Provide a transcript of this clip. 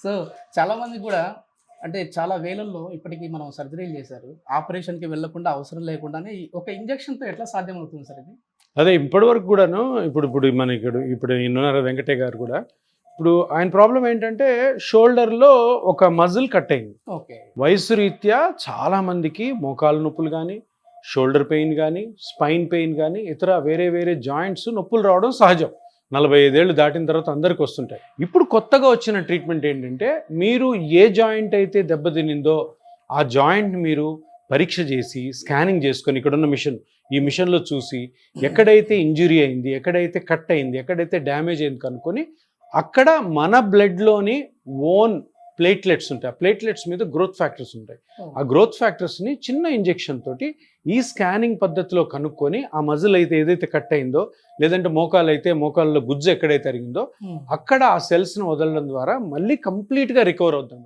So చాలా మంది కూడా అంటే చాలా వేలల్లో ఇప్పటికీ మనం సర్జరీలు చేశారు. ఆపరేషన్‌కి వెళ్ళకుండా అవసరం లేకుండానే ఈ ఒక ఇంజెక్షన్‌తో ఎట్లా సాధ్యమవుతుంది సార్ ఇది? అదే ఇప్పటివరకు కూడాను ఇప్పుడు మన ఇప్పుడు ఈయనున్నారు వెంకటయ్య గారు కూడా. ఇప్పుడు ఆయన ప్రాబ్లం ఏంటంటే షోల్డర్‌లో ఒక మజిల్ కట్ అయింది. ఓకే. వయసు రీత్యా చాలా మందికి మోకాలు నొప్పులు గానీ, షోల్డర్ పెయిన్ గానీ, స్పైన్ పెయిన్ గానీ, ఇతర వేరే వేరే జాయింట్స్ నొప్పులు రావడం సహజం. 45 ఏళ్ళు దాటిన తర్వాత అందరికి వస్తుంటాయి. ఇప్పుడు కొత్తగా వచ్చిన ట్రీట్మెంట్ ఏంటంటే, మీరు ఏ జాయింట్ అయితే దెబ్బతినిందో ఆ జాయింట్ మీరు పరీక్ష చేసి స్కానింగ్ చేసుకొని ఇక్కడున్న మిషన్, ఈ మిషన్లో చూసి ఎక్కడైతే ఇంజురీ అయింది, ఎక్కడైతే కట్ అయింది, ఎక్కడైతే డ్యామేజ్ అయింది కనుక్కొని అక్కడ మన బ్లడ్లోని ఓన్ ప్లేట్లెట్స్ ఉంటాయి. ఆ ప్లేట్లెట్స్ మీద గ్రోత్ ఫ్యాక్టర్స్ ఉంటాయి. ఆ గ్రోత్ ఫ్యాక్టర్స్ని చిన్న ఇంజెక్షన్ తోటి ఈ స్కానింగ్ పద్ధతిలో కనుక్కొని ఆ మజిల్ అయితే ఏదైతే కట్ అయిందో, లేదంటే మోకాలు అయితే మోకాల్లో గుజ్జు ఎక్కడైతే అరిగిందో అక్కడ ఆ సెల్స్ని వదలడం ద్వారా మళ్ళీ కంప్లీట్గా రికవర్ అవుతుంది.